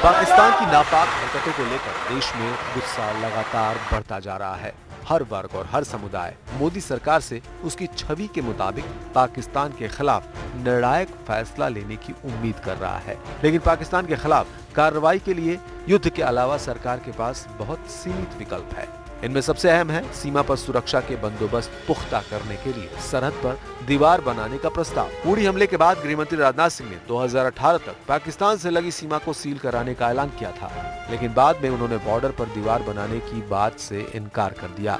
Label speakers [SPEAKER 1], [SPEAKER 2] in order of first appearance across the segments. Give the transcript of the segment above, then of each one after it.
[SPEAKER 1] पाकिस्तान की नापाक हरकतों को लेकर देश में गुस्सा लगातार बढ़ता जा रहा है। हर वर्ग और हर समुदाय मोदी सरकार से उसकी छवि के मुताबिक पाकिस्तान के खिलाफ निर्णायक फैसला लेने की उम्मीद कर रहा है, लेकिन पाकिस्तान के खिलाफ कार्रवाई के लिए युद्ध के अलावा सरकार के पास बहुत सीमित विकल्प है। इनमें सबसे अहम है सीमा पर सुरक्षा के बंदोबस्त पुख्ता करने के लिए सरहद पर दीवार बनाने का प्रस्ताव। उड़ी हमले के बाद गृहमंत्री राजनाथ सिंह ने 2018 तक पाकिस्तान से लगी सीमा को सील कराने का ऐलान किया था, लेकिन बाद में उन्होंने बॉर्डर पर दीवार बनाने की बात से इनकार कर दिया।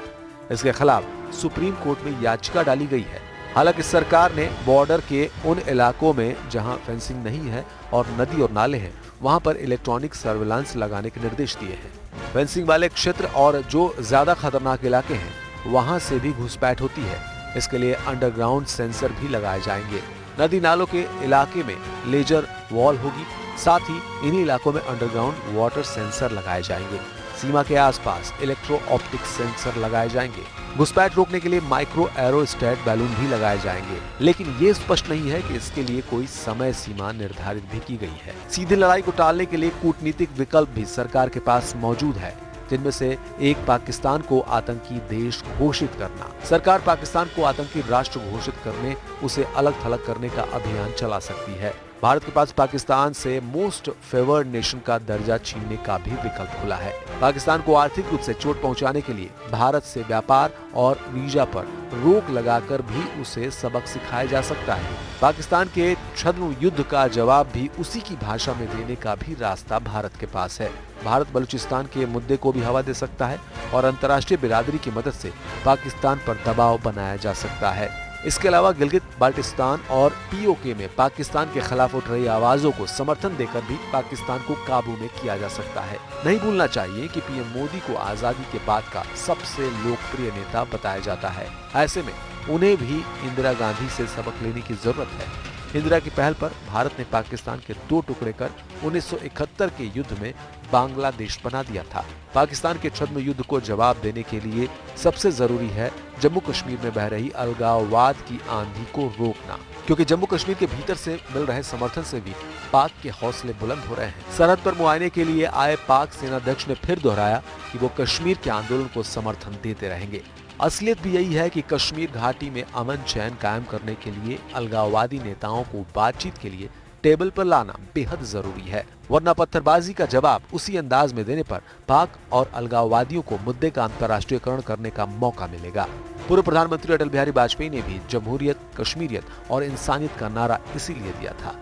[SPEAKER 1] इसके खिलाफ सुप्रीम कोर्ट में याचिका डाली गई है। हालांकि सरकार ने बॉर्डर के उन इलाकों में जहां फेंसिंग नहीं है और नदी और नाले हैं, वहां पर इलेक्ट्रॉनिक सर्विलांस लगाने के निर्देश दिए हैं। फेंसिंग वाले क्षेत्र और जो ज्यादा खतरनाक इलाके हैं, वहां से भी घुसपैठ होती है। इसके लिए अंडरग्राउंड सेंसर भी लगाए जाएंगे। नदी नालों के इलाके में लेजर वॉल होगी, साथ ही इन्हीं इलाकों में अंडरग्राउंड वाटर सेंसर लगाए जाएंगे। सीमा के आसपास इलेक्ट्रो ऑप्टिक सेंसर लगाए जाएंगे। घुसपैठ रोकने के लिए माइक्रो एरोस्टेट बैलून भी लगाए जाएंगे, लेकिन ये स्पष्ट नहीं है कि इसके लिए कोई समय सीमा निर्धारित भी की गई है। सीधी लड़ाई को टालने के लिए कूटनीतिक विकल्प भी सरकार के पास मौजूद है, जिनमें से एक पाकिस्तान को आतंकी देश घोषित करना। सरकार पाकिस्तान को आतंकी राष्ट्र घोषित करने, उसे अलग थलग करने का अभियान चला सकती है। भारत के पास पाकिस्तान से मोस्ट फेवर्ड नेशन का दर्जा छीनने का भी विकल्प खुला है। पाकिस्तान को आर्थिक रूप से चोट पहुंचाने के लिए भारत से व्यापार और वीजा पर रोक लगाकर भी उसे सबक सिखाया जा सकता है। पाकिस्तान के छद्म युद्ध का जवाब भी उसी की भाषा में देने का भी रास्ता भारत के पास है। भारत बलूचिस्तान के मुद्दे को भी हवा दे सकता है और अंतर्राष्ट्रीय बिरादरी की मदद से पाकिस्तान पर दबाव बनाया जा सकता है। इसके अलावा गिलगित बाल्टिस्तान और पीओके में पाकिस्तान के खिलाफ उठ रही आवाजों को समर्थन देकर भी पाकिस्तान को काबू में किया जा सकता है। नहीं भूलना चाहिए कि पीएम मोदी को आजादी के बाद का सबसे लोकप्रिय नेता बताया जाता है। ऐसे में उन्हें भी इंदिरा गांधी से सबक लेने की जरूरत है। इंदिरा की पहल पर भारत ने पाकिस्तान के 2 टुकड़े कर 1971 के युद्ध में बांग्लादेश बना दिया था। पाकिस्तान के छद्म युद्ध को जवाब देने के लिए सबसे जरूरी है जम्मू कश्मीर में बह रही अलगाववाद की आंधी को रोकना, क्योंकि जम्मू कश्मीर के भीतर से मिल रहे समर्थन से भी पाक के हौसले बुलंद हो रहे हैं। सरहद पर मुआयने के लिए आए पाक सेनाध्यक्ष ने फिर दोहराया कि वो कश्मीर के आंदोलन को समर्थन देते रहेंगे। असलियत भी यही है कि कश्मीर घाटी में अमन चैन कायम करने के लिए अलगाववादी नेताओं को बातचीत के लिए टेबल पर लाना बेहद जरूरी है, वरना पत्थरबाजी का जवाब उसी अंदाज में देने पर पाक और अलगाववादियों को मुद्दे का अंतर्राष्ट्रीयकरण करने का मौका मिलेगा। पूर्व प्रधानमंत्री अटल बिहारी वाजपेयी ने भी जमहूरियत, कश्मीरियत और इंसानियत का नारा इसीलिए दिया था।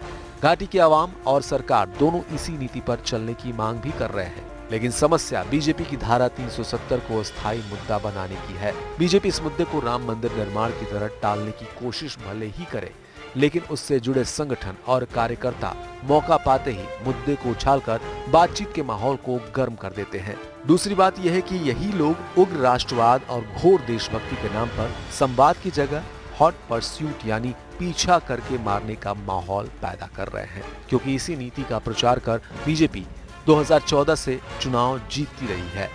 [SPEAKER 1] घाटी की आवाम और सरकार दोनों इसी नीति पर चलने की मांग भी कर रहे हैं, लेकिन समस्या बीजेपी की धारा 370 को स्थायी मुद्दा बनाने की है। बीजेपी इस मुद्दे को राम मंदिर निर्माण की तरह टालने की कोशिश भले ही करे, लेकिन उससे जुड़े संगठन और कार्यकर्ता मौका पाते ही मुद्दे को उछालकर बातचीत के माहौल को गर्म कर देते हैं। दूसरी बात यह है कि यही लोग उग्र राष्ट्रवाद और घोर देशभक्ति के नाम पर संवाद की जगह हॉट परस्यूट यानी पीछा करके मारने का माहौल पैदा कर रहे हैं, क्योंकि इसी नीति का प्रचार कर बीजेपी 2014 से चुनाव जीतती रही है।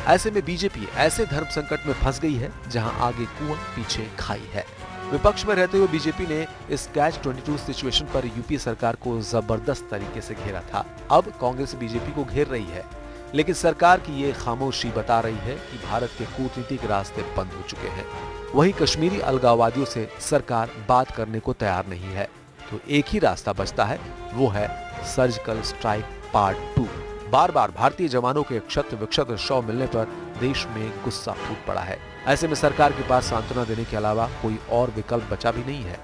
[SPEAKER 1] ऐसे में बीजेपी ऐसे धर्म संकट में फंस गई है जहां आगे कुआं पीछे खाई है। विपक्ष में रहते हुए बीजेपी ने इस कैच 22 सिचुएशन पर यूपीए सरकार को जबरदस्त तरीके से घेरा था। अब कांग्रेस बीजेपी को घेर रही है, लेकिन सरकार की ये खामोशी बता रही है कि भारत के कूटनीतिक रास्ते बंद हो चुके हैं। वहीं कश्मीरी अलगाववादियों से सरकार बात करने को तैयार नहीं है, तो एक ही रास्ता बचता है, वो है सर्जिकल स्ट्राइक पार्ट 2। बार बार भारतीय जवानों के क्षत विक्षत शव मिलने पर देश में गुस्सा फूट पड़ा है। ऐसे में सरकार के पास सांत्वना देने के अलावा कोई और विकल्प बचा भी नहीं है।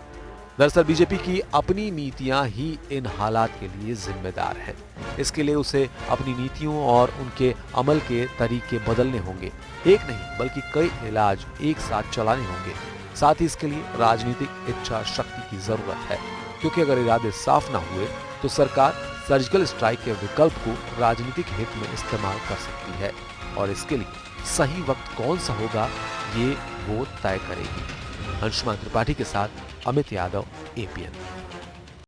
[SPEAKER 1] दरअसल बीजेपी की अपनी नीतियां ही इन हालात के लिए जिम्मेदार हैं। इसके लिए उसे अपनी नीतियों और उनके अमल के तरीके बदलने होंगे। एक नहीं बल्कि कई इलाज एक साथ चलाने होंगे। साथ ही इसके लिए राजनीतिक इच्छा शक्ति की जरूरत है, क्योंकि अगर इरादे साफ न हुए तो सरकार सर्जिकल स्ट्राइक के विकल्प को राजनीतिक हित में इस्तेमाल कर सकती है, और इसके लिए सही वक्त कौन सा होगा ये वो तय करेगी। अंशुमान त्रिपाठी के साथ अमित यादव, एपीएन।